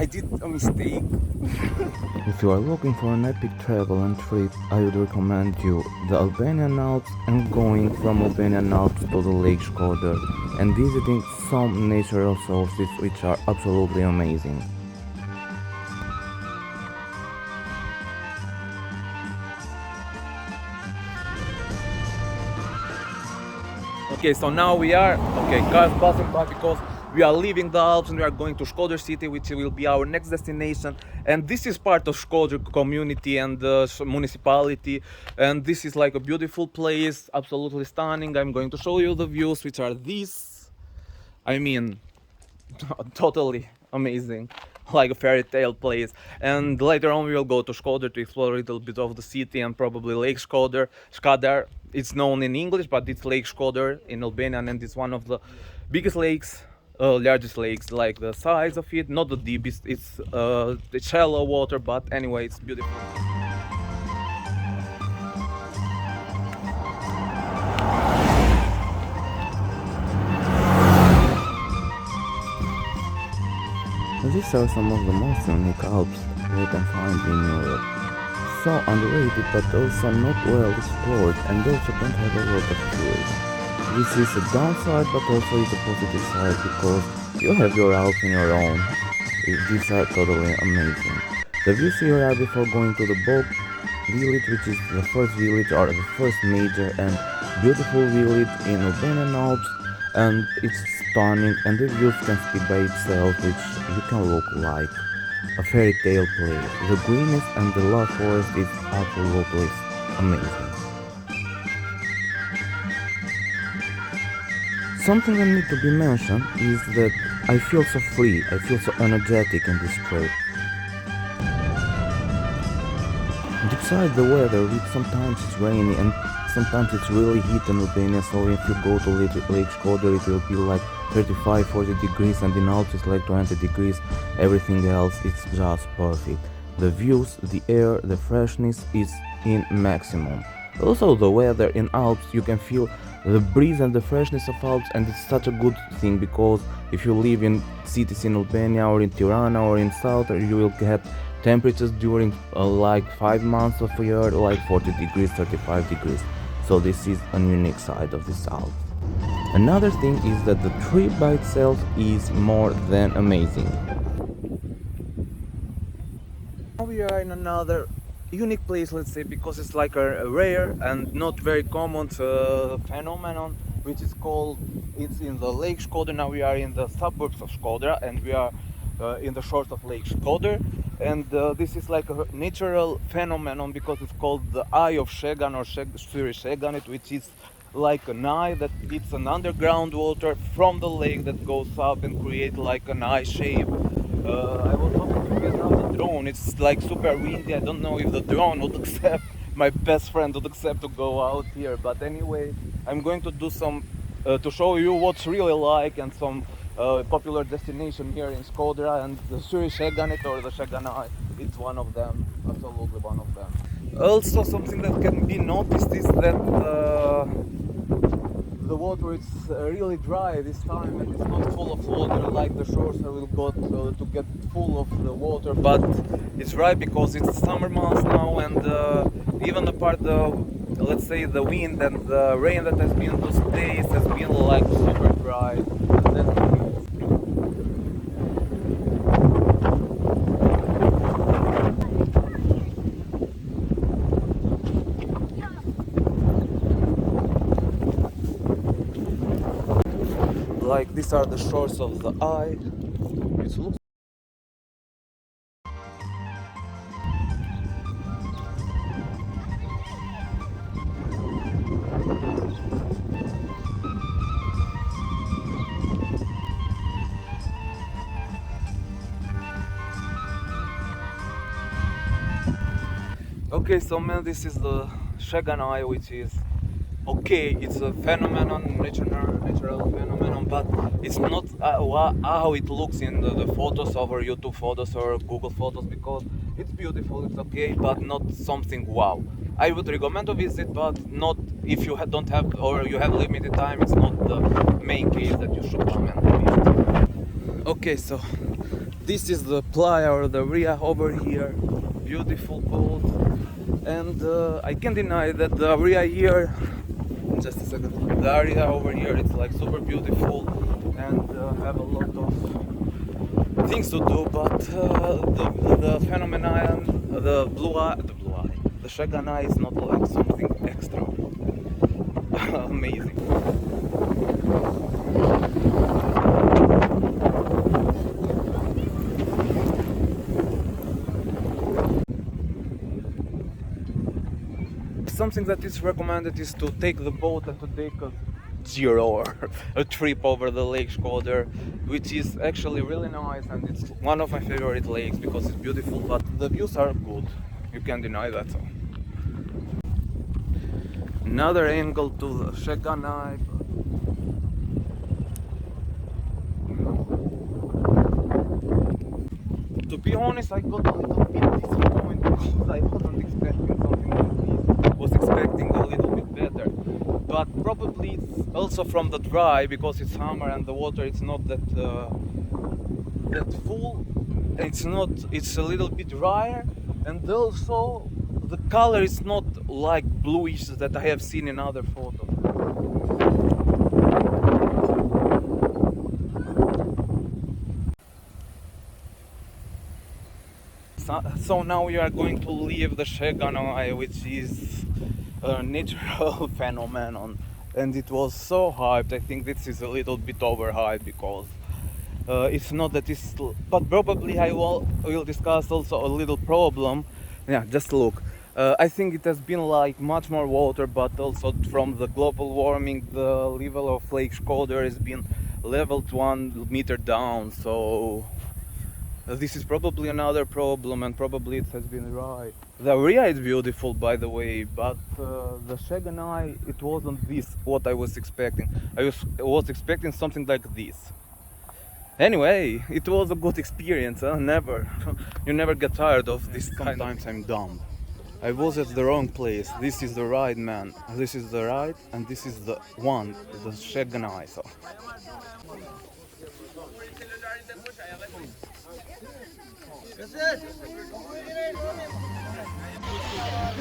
I did a mistake. If you are looking for an epic travel and trip, I would recommend you the Albanian Alps and going from Albanian Alps to the Lake Shkoder and visiting some natural sources which are absolutely amazing. Okay, so now we are, cars passing by because we are leaving the Alps and we are going to Shkoder city, which will be our next destination. And this is part of Shkoder community and municipality. And this is like a beautiful place, absolutely stunning. I'm going to show you the views, which are these. I mean, totally amazing, like a fairy tale place. And later on we will go to Shkoder to explore a little bit of the city and probably Lake Shkoder. Shkoder, it's known in English, but it's Lake Shkoder in Albanian, and it's one of the biggest lakes, largest lakes, like the size of it, not the deepest. It's shallow water, but anyway, it's beautiful. These are some of the most unique Alps you can find in Europe. So underrated but also not well explored and also don't have a lot of tourism. This is a downside but also is a positive side because you have your Alps in your own. These are totally amazing. The views here are before going to the boat village, which is the first village or the first major and beautiful village in Albanian Alps, and it's stunning and the views can speak by itself, which you can look like a fairy tale place. The greenness and the lush forest is absolutely amazing. Something that needs to be mentioned is that I feel so free, I feel so energetic in this trip. Besides the weather, which sometimes it's rainy and sometimes it's really heat in Albania, so if you go to Lake Shkoder it will be like 35-40 degrees and in Alps it's like 20 degrees. Everything else it's just perfect. The views, the air, the freshness is in maximum. Also the weather in Alps, you can feel the breeze and the freshness of Alps, and it's such a good thing because if you live in cities in Albania or in Tirana or in South, you will get temperatures during like 5 months of a year like 40 degrees, 35 degrees. So this is a unique side of this Alps. Another thing is that the trip by itself is more than amazing. Now we are in another unique place, let's say, because it's like a rare and not very common phenomenon, which is called, it's in the Lake Shkoder. Now we are in the suburbs of Shkoder and we are in the shores of Lake Shkoder, and this is like a natural phenomenon because it's called the Eye of Shegan or Syri Sheganit, which is like an eye that it's an underground water from the lake that goes up and create like an eye shape. I was hoping to get out the drone. It's like super windy. I don't know if the drone would accept, my best friend would accept to go out here, but anyway, I'm going to do some to show you what's really like and some popular destination here in Shkoder, and the Syri Sheganit or the Sheganai, it's one of them, absolutely one of them. Also something that can be noticed is that the water is really dry this time and it's not full of water like the shores will go to get full of the water, but it's dry because it's summer months now, and even apart the, let's say, the wind and the rain that has been those days has been like super dry. Like these are the shores of the eye. It looks okay. So man, this is the Sheganai, which is okay, it's a phenomenon, natural phenomenon, but it's not how it looks in the photos over YouTube photos or Google photos, because it's beautiful, it's okay, but not something wow. I would recommend to visit, but not if you don't have, or you have limited time. It's not the main case that you should come and visit. Okay, so this is the playa or the ria over here, beautiful boat, and I can't deny that the area here, just a second, the area over here it's like super beautiful and have a lot of things to do, but the phenomenon, the Sheganit is not like something extra amazing. Something that is recommended is to take the boat and to take a zero or a trip over the Lake Shkoder, which is actually really nice, and it's one of my favorite lakes because it's beautiful, but the views are good. You can't deny that. Another angle to the Sheganit. To be honest, I got a little bit disappointed because I wasn't expecting something like this. Was expecting a little bit better, but probably it's also from the dry because it's summer and the water is not that full. It's a little bit drier, and also the color is not like bluish that I have seen in other photos. So now we are going to leave the Sheganit, which is a natural phenomenon, and it was so hyped. I think this is a little bit overhyped because it's not that it's, but probably I will discuss also a little problem. Yeah, just look. I think it has been like much more water, but also from the global warming, the level of Lake Shkoder has been leveled 1 meter down. So this is probably another problem, and probably it has been right. The area is beautiful, by the way, but the Sheganit, it wasn't this what I was expecting. I was expecting something like this. Anyway, it was a good experience. You never get tired of this. Sometimes I'm dumb. I was at the wrong place. This is the right, man. This is the right, and this is the one, the Sheganit. So.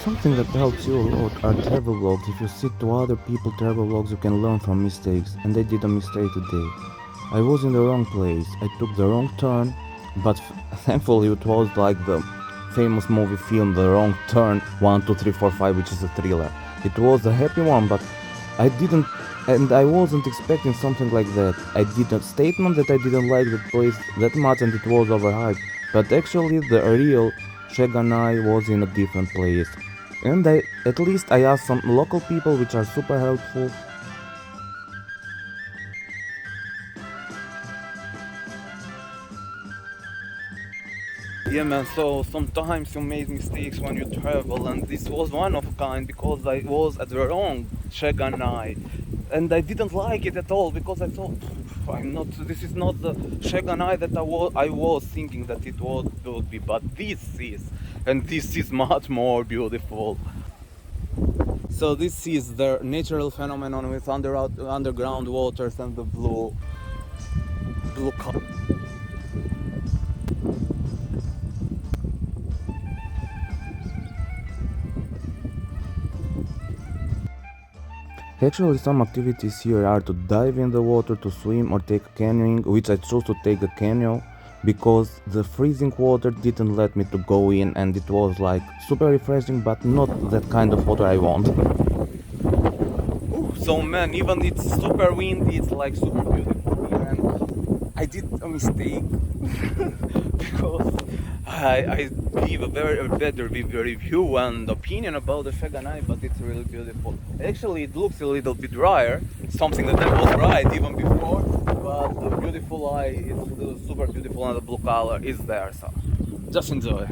Something that helps you a lot are travel vlogs. If you see to other people travel vlogs, you can learn from mistakes, and I did a mistake today. I was in the wrong place, I took the wrong turn, but thankfully it was like the famous movie film The Wrong Turn 1, 2, 3, 4, 5, which is a thriller. It was a happy one, but I wasn't expecting something like that. I did a statement that I didn't like that place that much and it was overhyped, but actually the real Sheganit was in a different place. And at least I asked some local people which are super helpful. Yeah, man, so sometimes you make mistakes when you travel, and this was one of a kind because I was at the wrong Sheganit, and I didn't like it at all because I thought, this is not the Sheganit that I was thinking that it would be, but this is much more beautiful. So this is the natural phenomenon with underground waters and the blue color. Actually, some activities here are to dive in the water, to swim or take canoeing, which I chose to take the canoe because the freezing water didn't let me to go in, and it was like super refreshing, but not that kind of water I want. So man, even it's super windy, it's like super beautiful. And I did a mistake because I give a very better review and opinion about the Sheganit, but it's really beautiful. Actually, it looks a little bit drier, something that I was right even before, but the beautiful eye is super beautiful and the blue color is there, so just enjoy.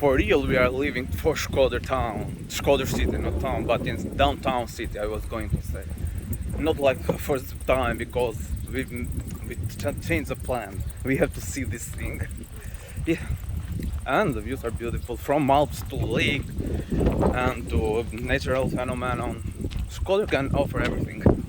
For real, we are leaving for Shkoder town, Shkoder city, not town, but in downtown city, I was going to say. Not like first time, because we've we change the plan. We have to see this thing. Yeah, and the views are beautiful from Alps to lake and to natural phenomenon. Shkoder can offer everything.